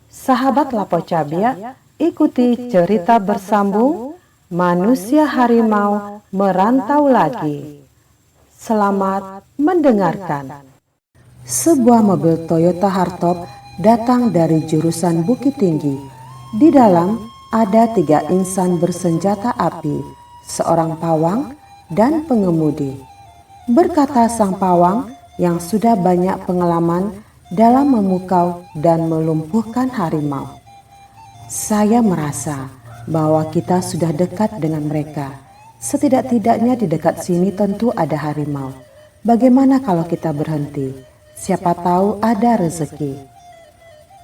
Sahabat Lapo Cabia, ikuti cerita bersambung Manusia Harimau Merantau Lagi. Selamat mendengarkan. Sebuah mobil Toyota Hardtop datang dari jurusan Bukit Tinggi. Di dalam ada 3 insan bersenjata api, seorang pawang dan pengemudi. Berkata sang pawang yang sudah banyak pengalaman dalam memukau dan melumpuhkan harimau. Saya merasa bahwa kita sudah dekat dengan mereka. Setidak-tidaknya di dekat sini tentu ada harimau. Bagaimana kalau kita berhenti? Siapa tahu ada rezeki.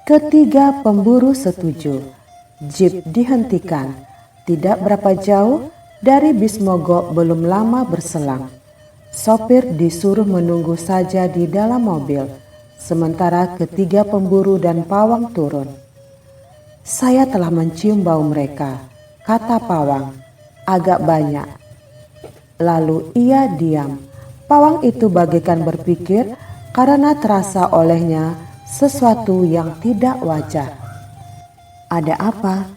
Ketiga pemburu setuju. Jeep dihentikan. Tidak berapa jauh dari bis mogok belum lama berselang. Sopir disuruh menunggu saja di dalam mobil. Sementara ketiga pemburu dan pawang turun. Saya telah mencium bau mereka, kata pawang, agak banyak. Lalu ia diam. Pawang itu bagaikan berpikir karena terasa olehnya sesuatu yang tidak wajar. Ada apa?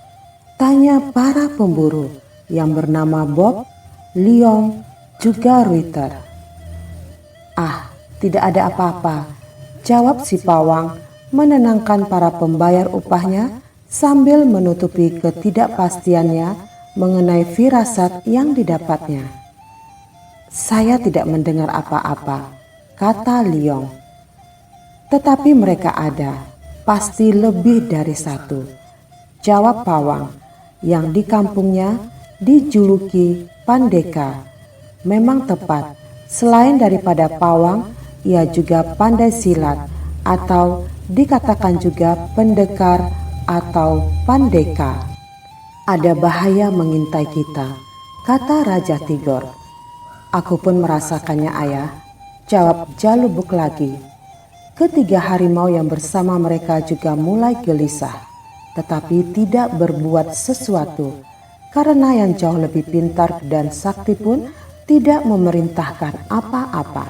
Tanya para pemburu yang bernama Bob, Leong, juga Ruiter. Ah, tidak ada apa-apa, jawab si pawang menenangkan para pembayar upahnya sambil menutupi ketidakpastiannya mengenai firasat yang didapatnya. Saya tidak mendengar apa-apa, kata Leong. Tetapi mereka ada, pasti lebih dari satu, jawab pawang yang di kampungnya dijuluki Pandeka. Memang tepat, selain daripada pawang, ia juga pandai silat atau dikatakan juga pendekar atau pandeka. Ada bahaya mengintai kita, kata Raja Tigor. Aku pun merasakannya, ayah, jawab Jalubuk lagi. Ketiga harimau yang bersama mereka juga mulai gelisah, tetapi tidak berbuat sesuatu, karena yang jauh lebih pintar dan sakti pun tidak memerintahkan apa-apa.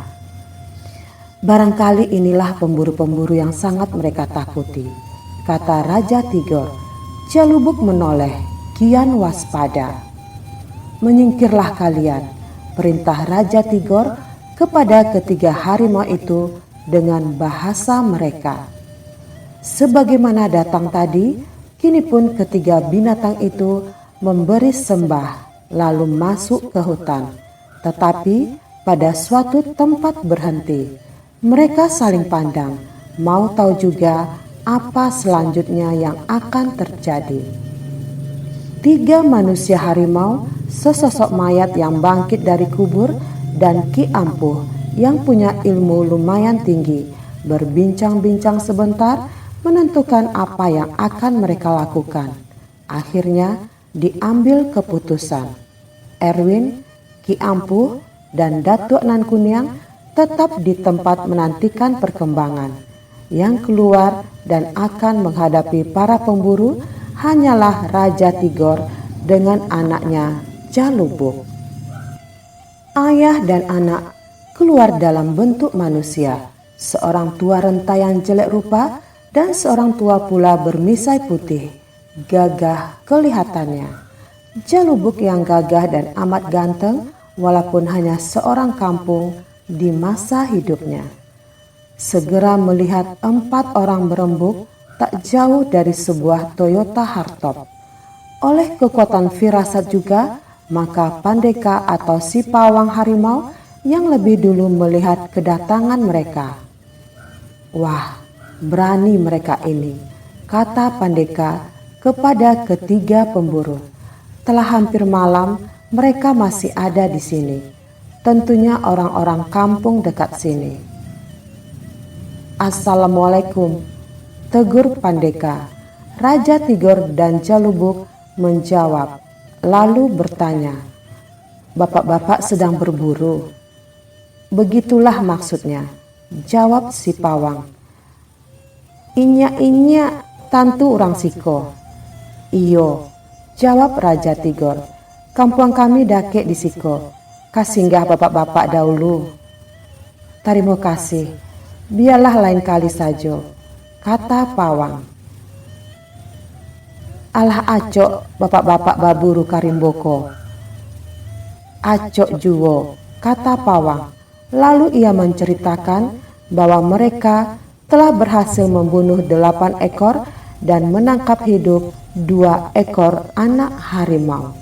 Barangkali inilah pemburu-pemburu yang sangat mereka takuti, kata Raja Tigor. Jalubuk menoleh, kian waspada. Menyingkirlah kalian, perintah Raja Tigor kepada ketiga harimau itu dengan bahasa mereka. Sebagaimana datang tadi, kini pun ketiga binatang itu memberi sembah lalu masuk ke hutan. Tetapi pada suatu tempat berhenti. Mereka saling pandang, mau tahu juga apa selanjutnya yang akan terjadi. 3 manusia harimau, sesosok mayat yang bangkit dari kubur, dan Ki Ampuh yang punya ilmu lumayan tinggi, berbincang-bincang sebentar menentukan apa yang akan mereka lakukan. Akhirnya diambil keputusan. Erwin, Ki Ampuh, dan Datuk Nan Kuniang tetap di tempat menantikan perkembangan. Yang keluar dan akan menghadapi para pemburu hanyalah Raja Tigor dengan anaknya Jalubuk. Ayah dan anak keluar dalam bentuk manusia, seorang tua renta yang jelek rupa dan seorang tua pula bermisai putih, gagah kelihatannya. Jalubuk yang gagah dan amat ganteng walaupun hanya seorang kampung di masa hidupnya. Segera melihat 4 orang berembuk tak jauh dari sebuah Toyota Hardtop. Oleh kekuatan firasat juga, maka Pandeka atau si pawang harimau yang lebih dulu melihat kedatangan mereka. Wah, berani mereka ini, kata Pandeka kepada ketiga pemburu. Telah hampir malam, mereka masih ada di sini. Tentunya orang-orang kampung dekat sini. Assalamualaikum, tegur Pandeka. Raja Tigor dan Jalubuk menjawab, lalu bertanya, bapak-bapak sedang berburu? Begitulah maksudnya, jawab si pawang. Inya tantu orang siko. Iyo, jawab Raja Tigor. Kampung kami dake di siko, kasinggah bapak-bapak dahulu. Tarimo kasih, biarlah lain kali saja, kata pawang. Alah acok bapak-bapak baburu karimboko. Acok juwo, kata pawang. Lalu ia menceritakan bahwa mereka telah berhasil membunuh 8 ekor dan menangkap hidup 2 ekor anak harimau.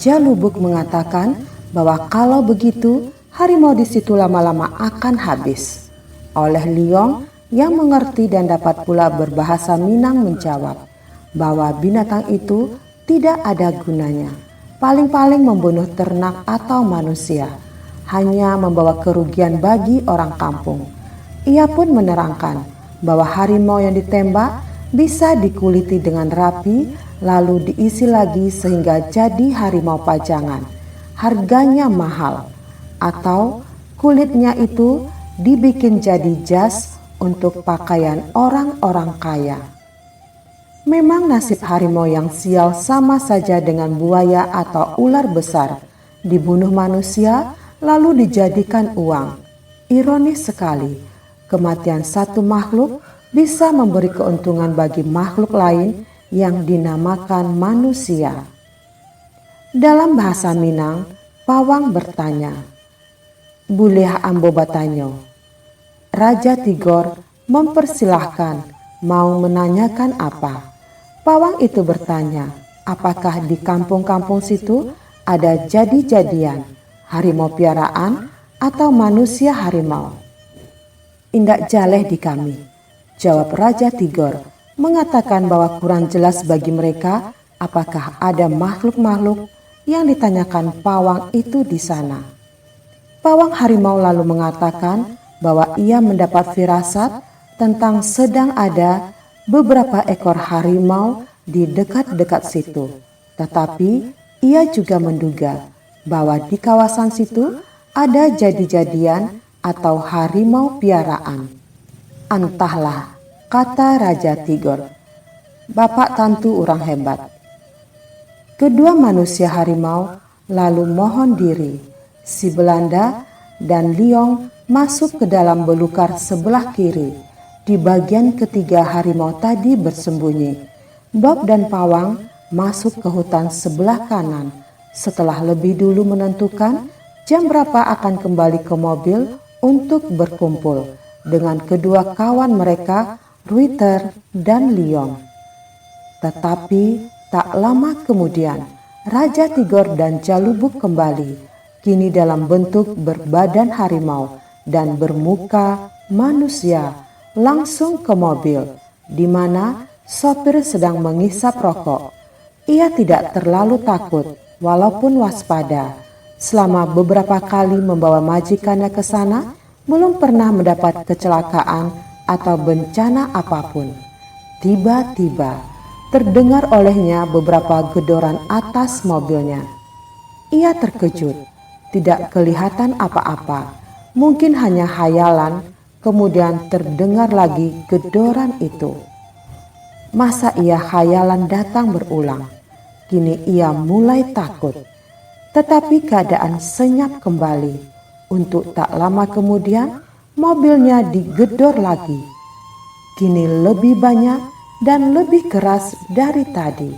Jalubuk mengatakan bahwa kalau begitu harimau di situ lama-lama akan habis. Oleh Liong yang mengerti dan dapat pula berbahasa Minang menjawab bahwa binatang itu tidak ada gunanya, paling-paling membunuh ternak atau manusia, hanya membawa kerugian bagi orang kampung. Ia pun menerangkan bahwa harimau yang ditembak bisa dikuliti dengan rapi, lalu diisi lagi sehingga jadi harimau pajangan. Harganya mahal, atau kulitnya itu dibikin jadi jas untuk pakaian orang-orang kaya. Memang nasib harimau yang sial sama saja dengan buaya atau ular besar, dibunuh manusia lalu dijadikan uang. Ironis sekali, kematian satu makhluk bisa memberi keuntungan bagi makhluk lain yang dinamakan manusia. Dalam bahasa Minang, pawang bertanya, "Buleh ambo batanyo?" Raja Tigor mempersilahkan mau menanyakan apa. Pawang itu bertanya, apakah di kampung-kampung situ ada jadi-jadian harimau piaraan atau manusia harimau. "Indak jaleh di kami," jawab Raja Tigor, mengatakan bahwa kurang jelas bagi mereka apakah ada makhluk-makhluk yang ditanyakan pawang itu di sana. Pawang harimau lalu mengatakan bahwa ia mendapat firasat tentang sedang ada beberapa ekor harimau di dekat-dekat situ. Tetapi ia juga menduga bahwa di kawasan situ ada jadi-jadian atau harimau piaraan. "Entahlah," kata Raja Tigor, "bapak tentu orang hebat." Kedua manusia harimau lalu mohon diri. Si Belanda dan Liong masuk ke dalam belukar sebelah kiri. Di bagian ketiga harimau tadi bersembunyi. Bob dan pawang masuk ke hutan sebelah kanan. Setelah lebih dulu menentukan jam berapa akan kembali ke mobil untuk berkumpul dengan kedua kawan mereka, Ruiter dan Liong. Tetapi tak lama kemudian Raja Tigor dan Jalubuk kembali, kini dalam bentuk berbadan harimau dan bermuka manusia, langsung ke mobil, di mana sopir sedang menghisap rokok. Ia tidak terlalu takut, walaupun waspada. Selama beberapa kali membawa majikannya ke sana, belum pernah mendapat kecelakaan atau bencana apapun. Tiba-tiba terdengar olehnya beberapa gedoran atas mobilnya. Ia terkejut, tidak kelihatan apa-apa, mungkin hanya hayalan. Kemudian terdengar lagi gedoran itu. Masa ia hayalan datang berulang? Kini ia mulai takut. Tetapi keadaan senyap kembali. Untuk tak lama kemudian mobilnya digedor lagi. Kini lebih banyak dan lebih keras dari tadi.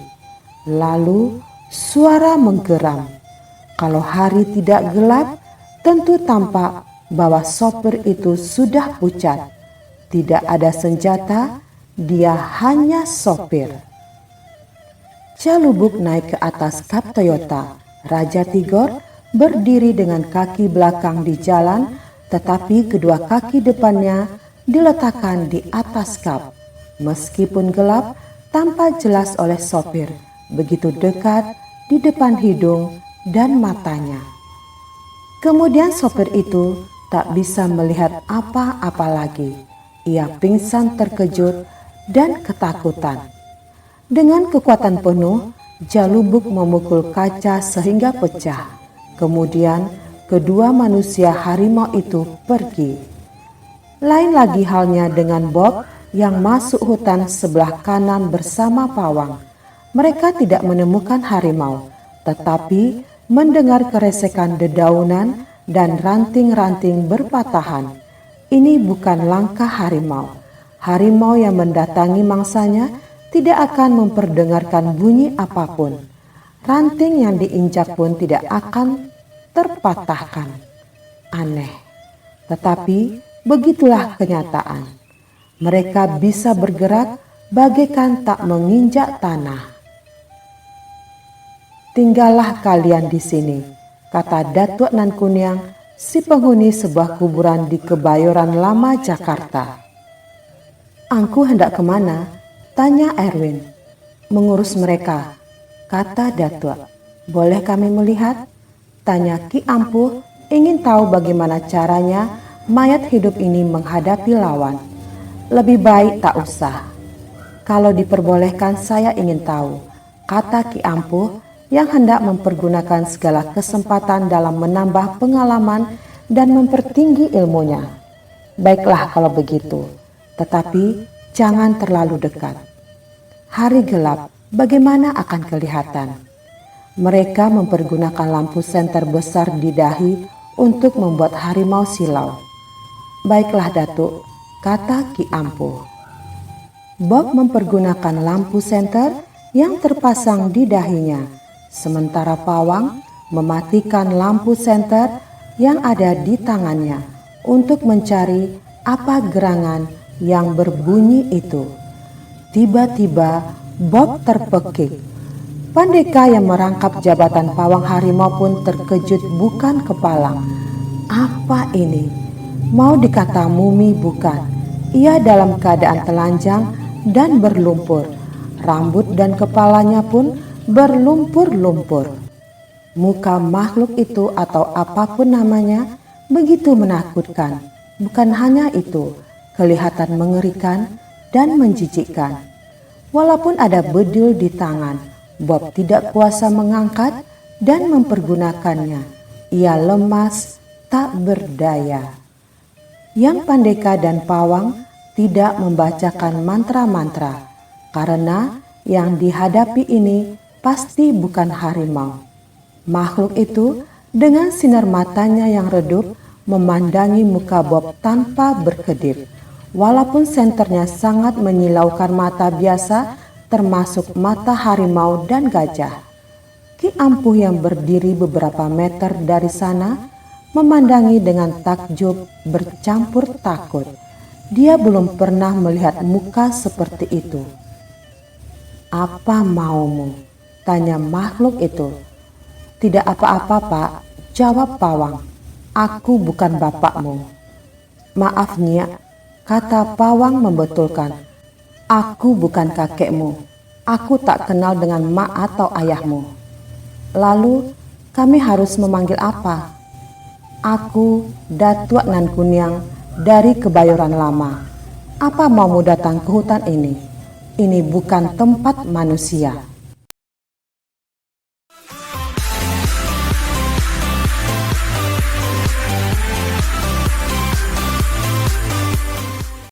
Lalu suara menggeram. Kalau hari tidak gelap, tentu tampak bahwa sopir itu sudah pucat. Tidak ada senjata, dia hanya sopir. Jalubuk naik ke atas kap Toyota. Raja Tigor berdiri dengan kaki belakang di jalan, tetapi kedua kaki depannya diletakkan di atas kap. Meskipun gelap, tampak jelas oleh sopir, begitu dekat di depan hidung dan matanya. Kemudian sopir itu tak bisa melihat apa-apa lagi. Ia pingsan terkejut dan ketakutan. Dengan kekuatan penuh, Jalubuk memukul kaca sehingga pecah. Kemudian kedua manusia harimau itu pergi. Lain lagi halnya dengan Bob yang masuk hutan sebelah kanan bersama pawang. Mereka tidak menemukan harimau, tetapi mendengar keresekan dedaunan dan ranting-ranting berpatahan. Ini bukan langkah harimau. Harimau yang mendatangi mangsanya tidak akan memperdengarkan bunyi apapun. Ranting yang diinjak pun tidak akan terpatahkan. Aneh, tetapi begitulah kenyataan. Mereka bisa bergerak bagaikan tak menginjak tanah. "Tinggallah kalian di sini," kata Datuk Nan Kuniang, si penghuni sebuah kuburan di Kebayoran Lama, Jakarta. "Angku hendak kemana?" tanya Erwin. "Mengurus mereka," kata Datuk. "Boleh kami melihat?" tanya Ki Ampuh, ingin tahu bagaimana caranya mayat hidup ini menghadapi lawan. "Lebih baik tak usah. Kalau diperbolehkan saya ingin tahu," kata Ki Ampuh yang hendak mempergunakan segala kesempatan dalam menambah pengalaman dan mempertinggi ilmunya. "Baiklah kalau begitu, tetapi jangan terlalu dekat. Hari gelap, bagaimana akan kelihatan?" Mereka mempergunakan lampu senter besar di dahi untuk membuat harimau silau. "Baiklah Datuk," kata Ki Ampuh. Bob mempergunakan lampu senter yang terpasang di dahinya, sementara Pawang mematikan lampu senter yang ada di tangannya untuk mencari apa gerangan yang berbunyi itu. Tiba-tiba Bob terpekik. Pandeka yang merangkap jabatan pawang harimau pun terkejut bukan kepalang. Apa ini? Mau dikata mumi bukan. Ia dalam keadaan telanjang dan berlumpur. Rambut dan kepalanya pun berlumpur-lumpur. Muka makhluk itu atau apapun namanya begitu menakutkan. Bukan hanya itu, kelihatan mengerikan dan menjijikkan. Walaupun ada bedil di tangan, Bob tidak kuasa mengangkat dan mempergunakannya. Ia lemas, tak berdaya. Yang Pandeka dan Pawang tidak membacakan mantra-mantra, karena yang dihadapi ini pasti bukan harimau. Makhluk itu dengan sinar matanya yang redup memandangi muka Bob tanpa berkedip. Walaupun senternya sangat menyilaukan mata biasa, termasuk mata harimau dan gajah. Ki Ampuh yang berdiri beberapa meter dari sana memandangi dengan takjub bercampur takut. Dia belum pernah melihat muka seperti itu. "Apa maumu?" tanya makhluk itu. "Tidak apa-apa, Pak," jawab Pawang. "Aku bukan bapakmu." "Maaf, Nyak," kata Pawang membetulkan. "Aku bukan kakekmu. Aku tak kenal dengan mak atau ayahmu." "Lalu kami harus memanggil apa?" "Aku Datuk Nan Kuniang dari Kebayoran Lama. Apa maumu datang ke hutan ini? Ini bukan tempat manusia."